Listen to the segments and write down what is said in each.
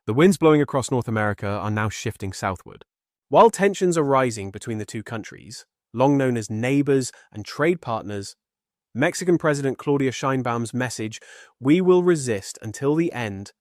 The winds blowing across North America are now shifting southward. While tensions are rising between the two countries, long known as neighbors and trade partners, Mexican President Claudia Sheinbaum's message, "We will resist until the end,"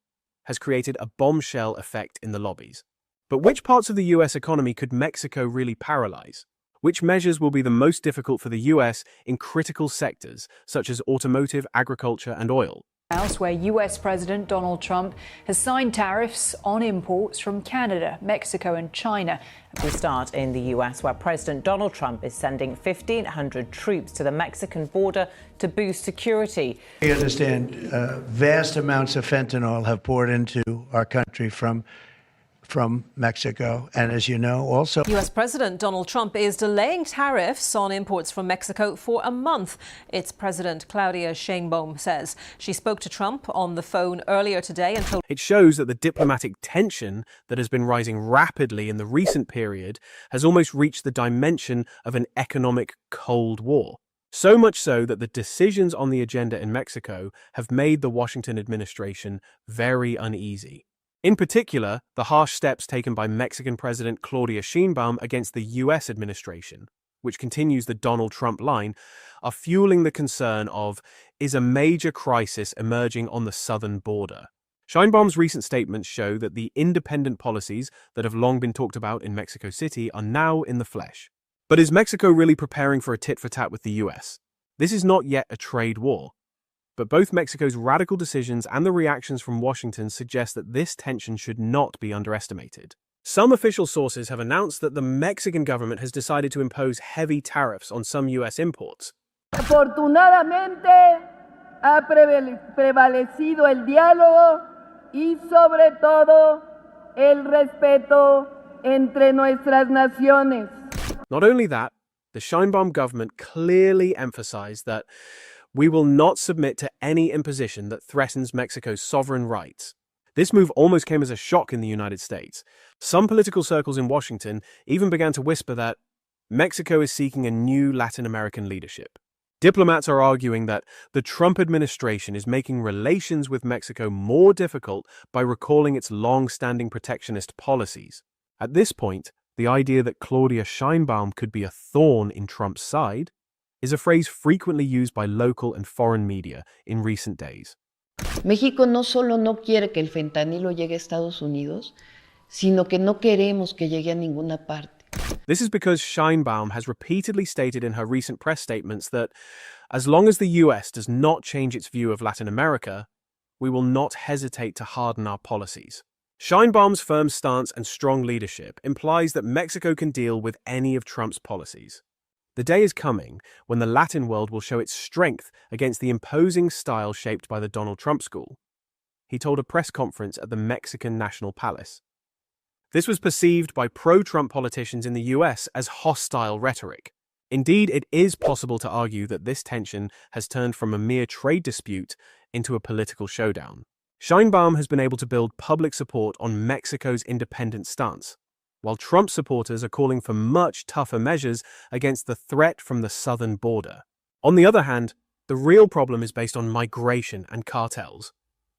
has created a bombshell effect in the lobbies. But which parts of the US economy could Mexico really paralyze? Which measures will be the most difficult for the US in critical sectors, such as automotive, agriculture, and oil? House, where US President Donald Trump has signed tariffs on imports from Canada, Mexico and China. We start in the US, where President Donald Trump is sending 1,500 troops to the Mexican border to boost security. We understand vast amounts of fentanyl have poured into our country from Mexico. And as you know, also US President Donald Trump is delaying tariffs on imports from Mexico for a month. Its President Claudia Sheinbaum says. She spoke to Trump on the phone earlier today and told... It shows that the diplomatic tension that has been rising rapidly in the recent period has almost reached the dimension of an economic Cold War. So much so that the decisions on the agenda in Mexico have made the Washington administration very uneasy. In particular, the harsh steps taken by Mexican President Claudia Sheinbaum against the US administration, which continues the Donald Trump line, are fueling the concern of, is a major crisis emerging on the southern border? Sheinbaum's recent statements show that the independent policies that have long been talked about in Mexico City are now in the flesh. But is Mexico really preparing for a tit-for-tat with the US? This is not yet a trade war. But both Mexico's radical decisions and the reactions from Washington suggest that this tension should not be underestimated. Some official sources have announced that the Mexican government has decided to impose heavy tariffs on some US imports. Afortunadamente, ha prevalecido el diálogo y sobre todo el respeto entre nuestras naciones. Not only that, the Sheinbaum government clearly emphasized that we will not submit to any imposition that threatens Mexico's sovereign rights. This move almost came as a shock in the United States. Some political circles in Washington even began to whisper that Mexico is seeking a new Latin American leadership. Diplomats are arguing that the Trump administration is making relations with Mexico more difficult by recalling its long-standing protectionist policies. At this point, the idea that Claudia Sheinbaum could be a thorn in Trump's side is a phrase frequently used by local and foreign media in recent days. México no solo no quiere que el fentanilo llegue a Estados Unidos, sino que no queremos que llegue a ninguna parte. This is because Sheinbaum has repeatedly stated in her recent press statements that as long as the US does not change its view of Latin America, we will not hesitate to harden our policies. Sheinbaum's firm stance and strong leadership implies that Mexico can deal with any of Trump's policies. The day is coming when the Latin world will show its strength against the imposing style shaped by the Donald Trump school, he told a press conference at the Mexican National Palace. This was perceived by pro-Trump politicians in the US as hostile rhetoric. Indeed, it is possible to argue that this tension has turned from a mere trade dispute into a political showdown. Sheinbaum has been able to build public support on Mexico's independent stance, while Trump supporters are calling for much tougher measures against the threat from the southern border. On the other hand, the real problem is based on migration and cartels,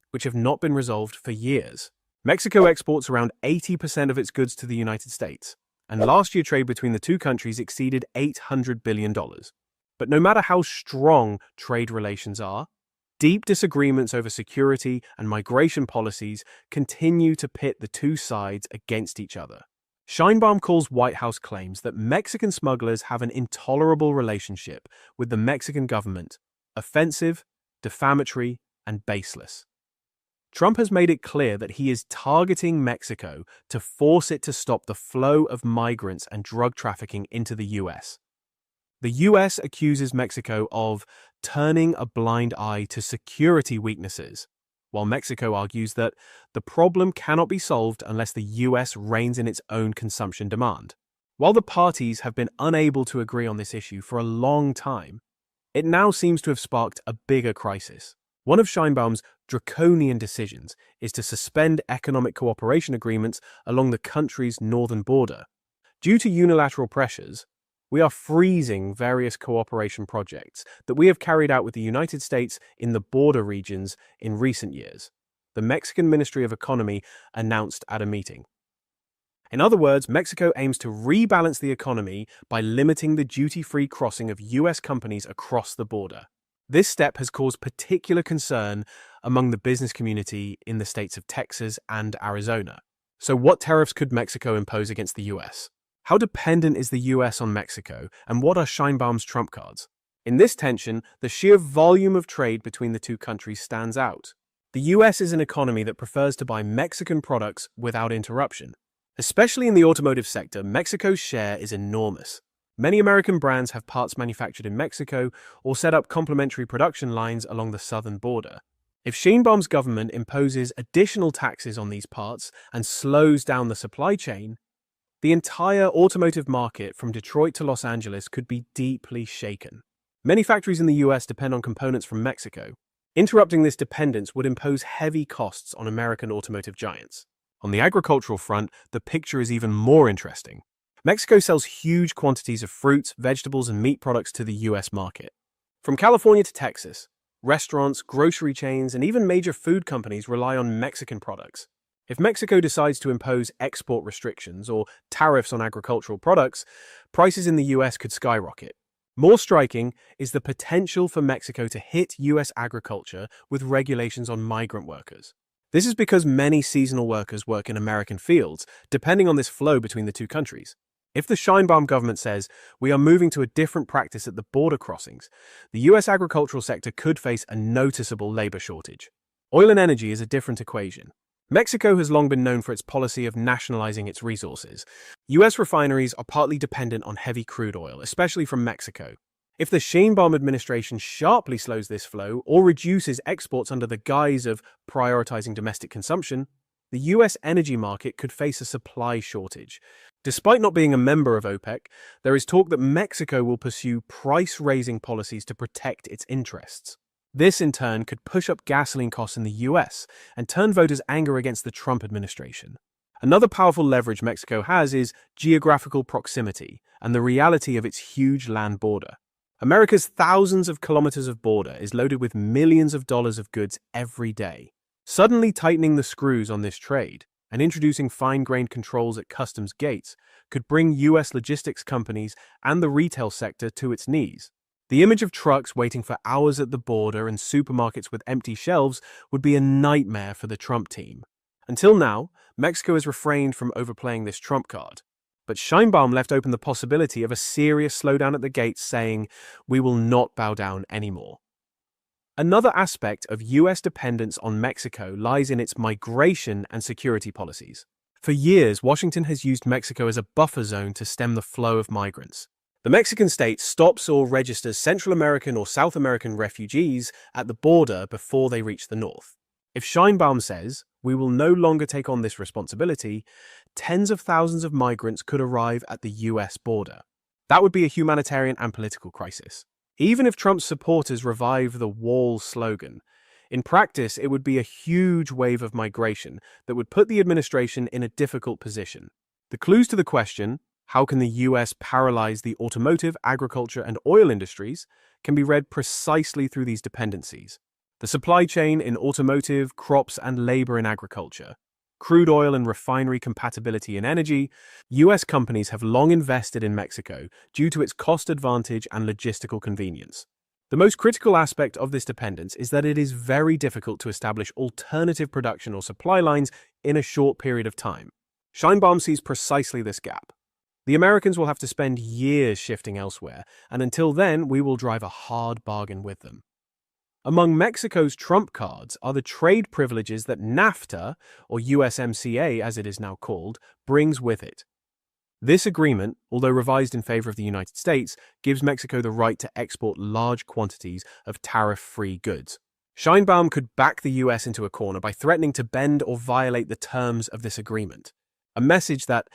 which have not been resolved for years. Mexico exports around 80% of its goods to the United States, and last year trade between the two countries exceeded $800 billion. But no matter how strong trade relations are, deep disagreements over security and migration policies continue to pit the two sides against each other. Sheinbaum calls White House claims that Mexican smugglers have an intolerable relationship with the Mexican government offensive, defamatory, and baseless. Trump has made it clear that he is targeting Mexico to force it to stop the flow of migrants and drug trafficking into the US. The US accuses Mexico of turning a blind eye to security weaknesses, while Mexico argues that the problem cannot be solved unless the US reins in its own consumption demand. While the parties have been unable to agree on this issue for a long time, it now seems to have sparked a bigger crisis. One of Sheinbaum's draconian decisions is to suspend economic cooperation agreements along the country's northern border. Due to unilateral pressures, we are freezing various cooperation projects that we have carried out with the United States in the border regions in recent years. the Mexican Ministry of Economy announced at a meeting. In other words, Mexico aims to rebalance the economy by limiting the duty-free crossing of US companies across the border. This step has caused particular concern among the business community in the states of Texas and Arizona. So what tariffs could Mexico impose against the US? How dependent is the US on Mexico, and what are Sheinbaum's trump cards? In this tension, the sheer volume of trade between the two countries stands out. The US is an economy that prefers to buy Mexican products without interruption. Especially in the automotive sector, Mexico's share is enormous. Many American brands have parts manufactured in Mexico or set up complementary production lines along the southern border. If Sheinbaum's government imposes additional taxes on these parts and slows down the supply chain, the entire automotive market from Detroit to Los Angeles could be deeply shaken. Many factories in the US depend on components from Mexico. Interrupting this dependence would impose heavy costs on American automotive giants. On the agricultural front, the picture is even more interesting. Mexico sells huge quantities of fruits, vegetables, and meat products to the US market. From California to Texas, restaurants, grocery chains, and even major food companies rely on Mexican products. If Mexico decides to impose export restrictions or tariffs on agricultural products, prices in the US could skyrocket. More striking is the potential for Mexico to hit US agriculture with regulations on migrant workers. This is because many seasonal workers work in American fields, depending on this flow between the two countries. If the Sheinbaum government says we are moving to a different practice at the border crossings, the US agricultural sector could face a noticeable labor shortage. Oil and energy is a different equation. Mexico has long been known for its policy of nationalizing its resources. US refineries are partly dependent on heavy crude oil, especially from Mexico. If the Sheinbaum administration sharply slows this flow or reduces exports under the guise of prioritizing domestic consumption, the US energy market could face a supply shortage. Despite not being a member of OPEC, there is talk that Mexico will pursue price-raising policies to protect its interests. This, in turn, could push up gasoline costs in the US and turn voters' anger against the Trump administration. Another powerful leverage Mexico has is geographical proximity and the reality of its huge land border. America's thousands of kilometers of border is loaded with millions of dollars of goods every day. Suddenly tightening the screws on this trade and introducing fine-grained controls at customs gates could bring US logistics companies and the retail sector to its knees. The image of trucks waiting for hours at the border and supermarkets with empty shelves would be a nightmare for the Trump team. Until now, Mexico has refrained from overplaying this trump card. But Sheinbaum left open the possibility of a serious slowdown at the gates, saying, "We will not bow down anymore." Another aspect of US dependence on Mexico lies in its migration and security policies. For years, Washington has used Mexico as a buffer zone to stem the flow of migrants. The Mexican state stops or registers Central American or South American refugees at the border before they reach the north. If Sheinbaum says, "We will no longer take on this responsibility," tens of thousands of migrants could arrive at the US border. That would be a humanitarian and political crisis. Even if Trump's supporters revive the wall slogan, in practice it would be a huge wave of migration that would put the administration in a difficult position. The clues to the question, how can the US paralyze the automotive, agriculture, and oil industries, can be read precisely through these dependencies. The supply chain in automotive, crops, and labor in agriculture, crude oil and refinery compatibility in energy, US companies have long invested in Mexico due to its cost advantage and logistical convenience. The most critical aspect of this dependence is that it is very difficult to establish alternative production or supply lines in a short period of time. Sheinbaum sees precisely this gap. The Americans will have to spend years shifting elsewhere, and until then, we will drive a hard bargain with them. Among Mexico's trump cards are the trade privileges that NAFTA, or USMCA as it is now called, brings with it. This agreement, although revised in favor of the United States, gives Mexico the right to export large quantities of tariff-free goods. Sheinbaum could back the US into a corner by threatening to bend or violate the terms of this agreement. A message that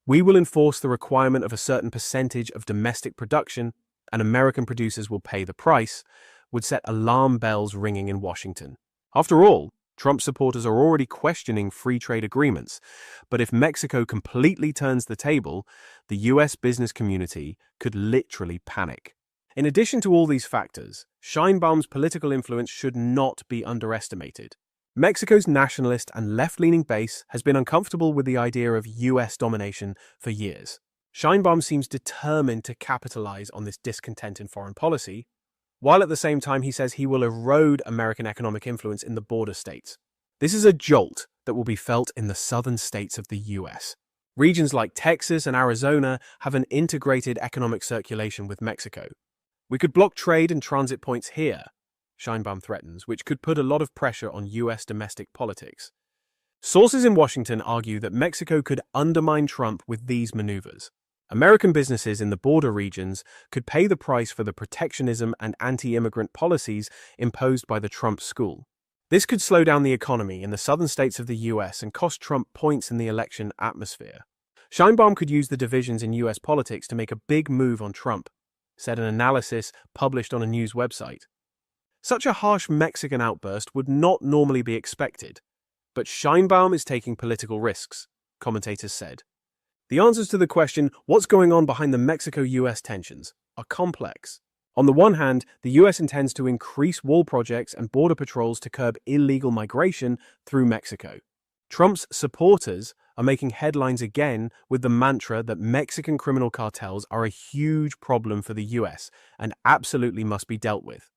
we will enforce the requirement of a certain percentage of domestic production and American producers will pay the price would set alarm bells ringing in Washington. After all, Trump supporters are already questioning free trade agreements, but if Mexico completely turns the table, the US business community could literally panic. In addition to all these factors, Sheinbaum's political influence should not be underestimated. Mexico's nationalist and left-leaning base has been uncomfortable with the idea of US domination for years. Sheinbaum seems determined to capitalize on this discontent in foreign policy, while at the same time he says he will erode American economic influence in the border states. This is a jolt that will be felt in the southern states of the US. Regions like Texas and Arizona have an integrated economic circulation with Mexico. We could block trade and transit points here, Sheinbaum threatens, which could put a lot of pressure on US domestic politics. Sources in Washington argue that Mexico could undermine Trump with these maneuvers. American businesses in the border regions could pay the price for the protectionism and anti-immigrant policies imposed by the Trump school. This could slow down the economy in the southern states of the US and cost Trump points in the election atmosphere. Sheinbaum could use the divisions in US politics to make a big move on Trump, said an analysis published on a news website. Such a harsh Mexican outburst would not normally be expected, but Sheinbaum is taking political risks, commentators said. The answers to the question, what's going on behind the Mexico-US tensions, are complex. On the one hand, the US intends to increase wall projects and border patrols to curb illegal migration through Mexico. Trump's supporters are making headlines again with the mantra that Mexican criminal cartels are a huge problem for the US and absolutely must be dealt with.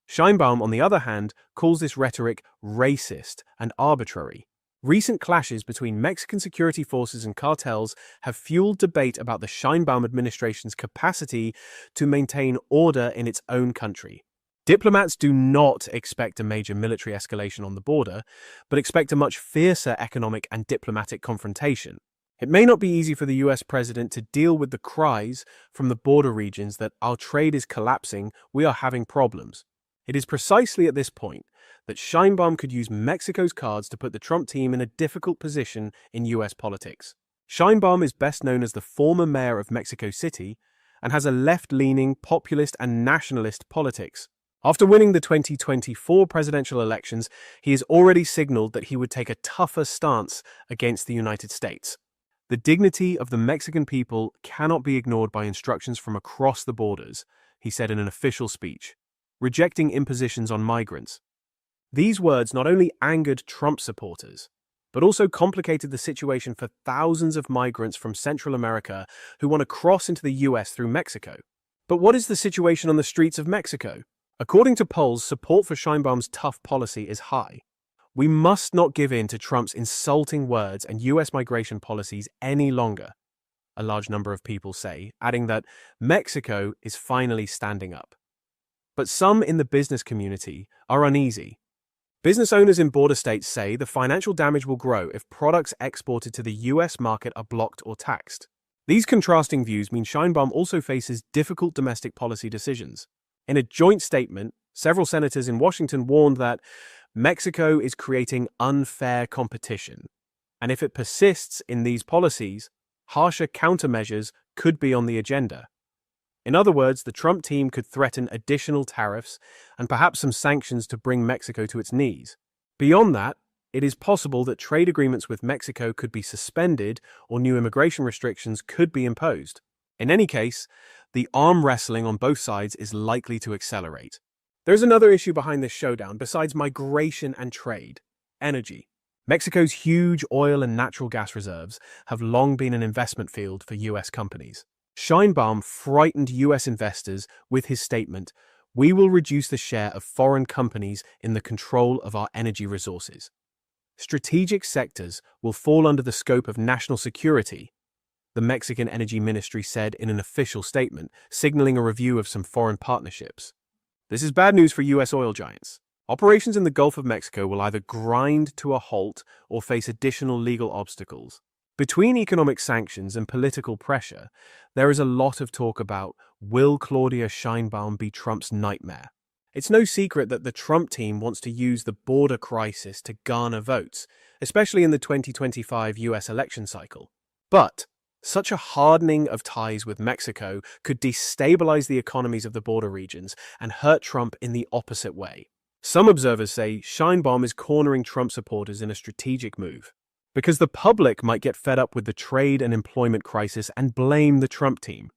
Sheinbaum, on the other hand, calls this rhetoric racist and arbitrary. Recent clashes between Mexican security forces and cartels have fueled debate about the Sheinbaum administration's capacity to maintain order in its own country. Diplomats do not expect a major military escalation on the border, but expect a much fiercer economic and diplomatic confrontation. It may not be easy for the US president to deal with the cries from the border regions that our trade is collapsing, we are having problems. It is precisely at this point that Sheinbaum could use Mexico's cards to put the Trump team in a difficult position in US politics. Sheinbaum is best known as the former mayor of Mexico City and has a left-leaning, populist and nationalist politics. After winning the 2024 presidential elections, he has already signaled that he would take a tougher stance against the United States. The dignity of the Mexican people cannot be ignored by instructions from across the borders, he said in an official speech, rejecting impositions on migrants. These words not only angered Trump supporters, but also complicated the situation for thousands of migrants from Central America who want to cross into the US through Mexico. But what is the situation on the streets of Mexico? According to polls, support for Sheinbaum's tough policy is high. We must not give in to Trump's insulting words and US migration policies any longer, a large number of people say, adding that Mexico is finally standing up. But some in the business community are uneasy. Business owners in border states say the financial damage will grow if products exported to the US market are blocked or taxed. These contrasting views mean Sheinbaum also faces difficult domestic policy decisions. In a joint statement, several senators in Washington warned that Mexico is creating unfair competition, and if it persists in these policies, harsher countermeasures could be on the agenda. In other words, the Trump team could threaten additional tariffs and perhaps some sanctions to bring Mexico to its knees. Beyond that, it is possible that trade agreements with Mexico could be suspended or new immigration restrictions could be imposed. In any case, the arm wrestling on both sides is likely to accelerate. There's another issue behind this showdown besides migration and trade: energy. Mexico's huge oil and natural gas reserves have long been an investment field for US companies. Sheinbaum frightened US investors with his statement, "We will reduce the share of foreign companies in the control of our energy resources. Strategic sectors will fall under the scope of national security," the Mexican Energy Ministry said in an official statement, signaling a review of some foreign partnerships. This is bad news for US oil giants. Operations in the Gulf of Mexico will either grind to a halt or face additional legal obstacles. Between economic sanctions and political pressure, there is a lot of talk about, will Claudia Sheinbaum be Trump's nightmare? It's no secret that the Trump team wants to use the border crisis to garner votes, especially in the 2025 US election cycle. But such a hardening of ties with Mexico could destabilize the economies of the border regions and hurt Trump in the opposite way. Some observers say Sheinbaum is cornering Trump supporters in a strategic move, because the public might get fed up with the trade and employment crisis and blame the Trump team,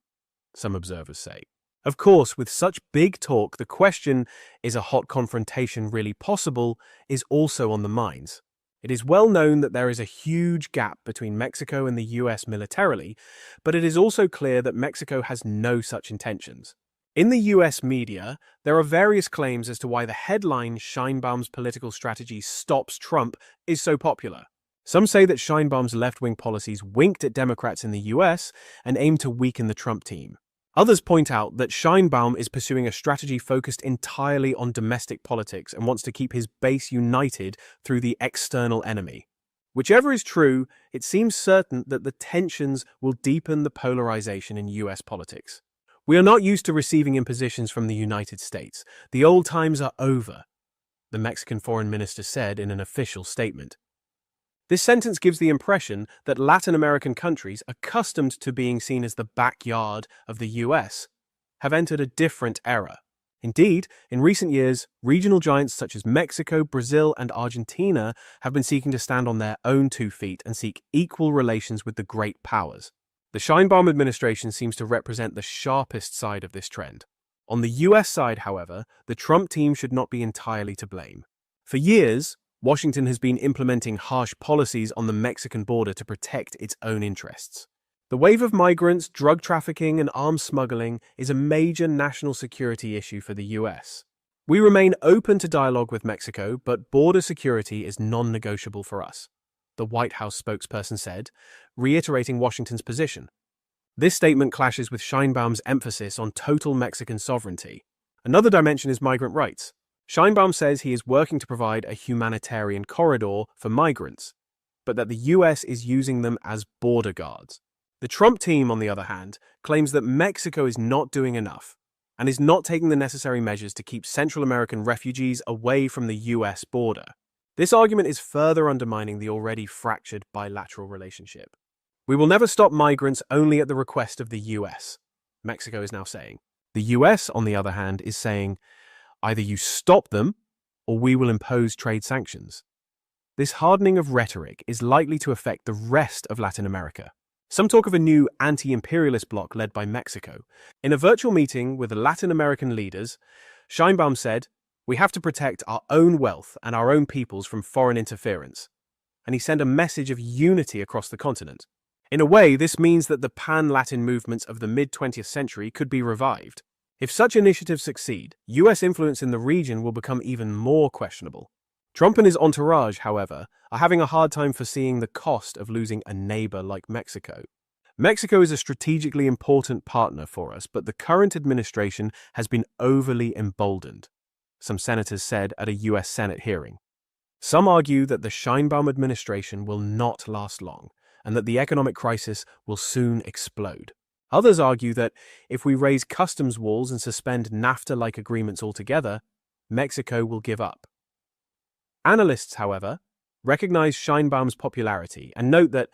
some observers say. Of course, with such big talk, the question, is a hot confrontation really possible, is also on the minds. It is well known that there is a huge gap between Mexico and the US militarily, but it is also clear that Mexico has no such intentions. In the US media, there are various claims as to why the headline Sheinbaum's political strategy stops Trump is so popular. Some say that Sheinbaum's left-wing policies winked at Democrats in the US and aimed to weaken the Trump team. Others point out that Sheinbaum is pursuing a strategy focused entirely on domestic politics and wants to keep his base united through the external enemy. Whichever is true, it seems certain that the tensions will deepen the polarization in US politics. We are not used to receiving impositions from the United States. The old times are over, the Mexican foreign minister said in an official statement. This sentence gives the impression that Latin American countries, accustomed to being seen as the backyard of the US, have entered a different era. Indeed, in recent years, regional giants such as Mexico, Brazil, and Argentina have been seeking to stand on their own 2 feet and seek equal relations with the great powers. The Sheinbaum administration seems to represent the sharpest side of this trend. On the US side, however, the Trump team should not be entirely to blame. For years, Washington has been implementing harsh policies on the Mexican border to protect its own interests. The wave of migrants, drug trafficking, and arms smuggling is a major national security issue for the US. We remain open to dialogue with Mexico, but border security is non-negotiable for us, the White House spokesperson said, reiterating Washington's position. This statement clashes with Sheinbaum's emphasis on total Mexican sovereignty. Another dimension is migrant rights. Sheinbaum says he is working to provide a humanitarian corridor for migrants, but that the US is using them as border guards. The Trump team, on the other hand, claims that Mexico is not doing enough and is not taking the necessary measures to keep Central American refugees away from the US border. This argument is further undermining the already fractured bilateral relationship. We will never stop migrants only at the request of the US, Mexico is now saying. The US, on the other hand, is saying, either you stop them, or we will impose trade sanctions. This hardening of rhetoric is likely to affect the rest of Latin America. Some talk of a new anti-imperialist bloc led by Mexico. In a virtual meeting with the Latin American leaders, Sheinbaum said, "We have to protect our own wealth and our own peoples from foreign interference." And he sent a message of unity across the continent. In a way, this means that the pan-Latin movements of the mid-20th century could be revived. If such initiatives succeed, US influence in the region will become even more questionable. Trump and his entourage, however, are having a hard time foreseeing the cost of losing a neighbor like Mexico. Mexico is a strategically important partner for us, but the current administration has been overly emboldened, some senators said at a US Senate hearing. Some argue that the Sheinbaum administration will not last long, and that the economic crisis will soon explode. Others argue that if we raise customs walls and suspend NAFTA-like agreements altogether, Mexico will give up. Analysts, however, recognize Sheinbaum's popularity and note that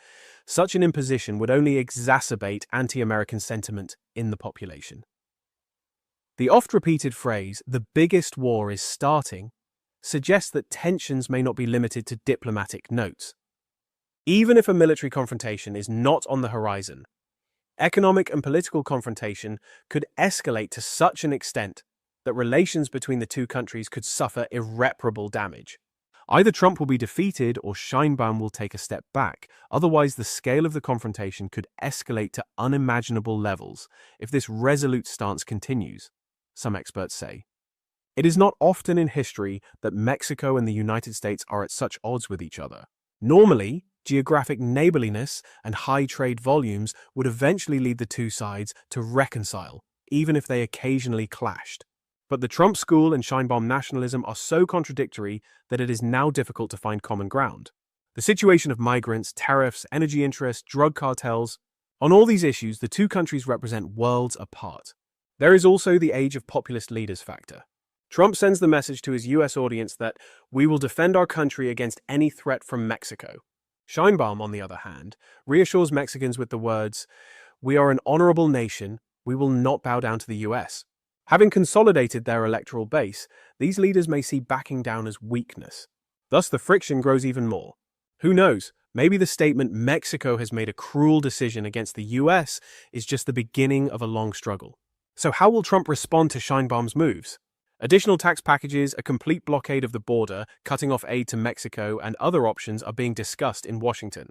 such an imposition would only exacerbate anti-American sentiment in the population. The oft-repeated phrase, "the biggest war is starting," suggests that tensions may not be limited to diplomatic notes. Even if a military confrontation is not on the horizon, economic and political confrontation could escalate to such an extent that relations between the two countries could suffer irreparable damage. Either Trump will be defeated or Sheinbaum will take a step back. Otherwise, the scale of the confrontation could escalate to unimaginable levels if this resolute stance continues, some experts say. It is not often in history that Mexico and the United States are at such odds with each other. Normally, geographic neighborliness and high trade volumes would eventually lead the two sides to reconcile, even if they occasionally clashed. But the Trump school and Sheinbaum nationalism are so contradictory that it is now difficult to find common ground. The situation of migrants, tariffs, energy interests, drug cartels, on all these issues, the two countries represent worlds apart. There is also the age of populist leaders factor. Trump sends the message to his US audience that we will defend our country against any threat from Mexico. Sheinbaum, on the other hand, reassures Mexicans with the words, "We are an honorable nation, we will not bow down to the US." Having consolidated their electoral base, these leaders may see backing down as weakness. Thus, the friction grows even more. Who knows, maybe the statement Mexico has made a cruel decision against the US is just the beginning of a long struggle. So how will Trump respond to Sheinbaum's moves? Additional tax packages, a complete blockade of the border, cutting off aid to Mexico, and other options are being discussed in Washington.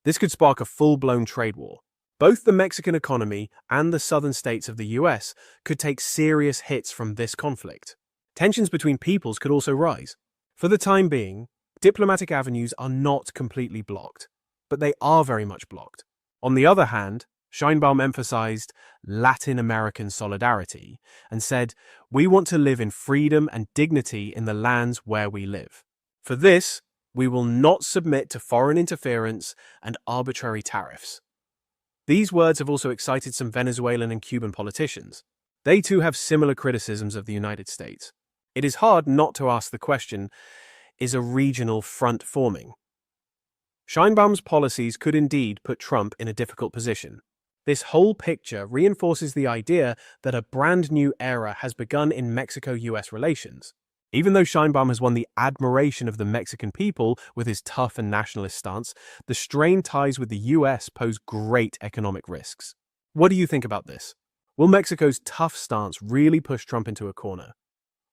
This could spark a full-blown trade war. Both the Mexican economy and the southern states of the US could take serious hits from this conflict. Tensions between peoples could also rise. For the time being, diplomatic avenues are not completely blocked, but they are very much blocked. On the other hand, Sheinbaum emphasized Latin American solidarity and said, "We want to live in freedom and dignity in the lands where we live. For this, we will not submit to foreign interference and arbitrary tariffs." These words have also excited some Venezuelan and Cuban politicians. They too have similar criticisms of the United States. It is hard not to ask the question, is a regional front forming? Sheinbaum's policies could indeed put Trump in a difficult position. This whole picture reinforces the idea that a brand new era has begun in Mexico-US relations. Even though Sheinbaum has won the admiration of the Mexican people with his tough and nationalist stance, the strained ties with the US pose great economic risks. What do you think about this? Will Mexico's tough stance really push Trump into a corner?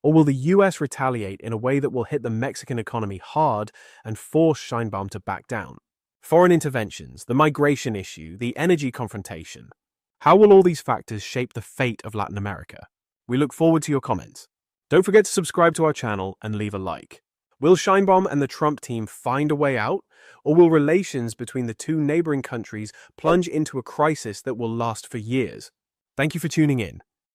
Or will the US retaliate in a way that will hit the Mexican economy hard and force Sheinbaum to back down? Foreign interventions, the migration issue, the energy confrontation. How will all these factors shape the fate of Latin America? We look forward to your comments. Don't forget to subscribe to our channel and leave a like. Will Sheinbaum and the Trump team find a way out, or will relations between the two neighboring countries plunge into a crisis that will last for years? Thank you for tuning in.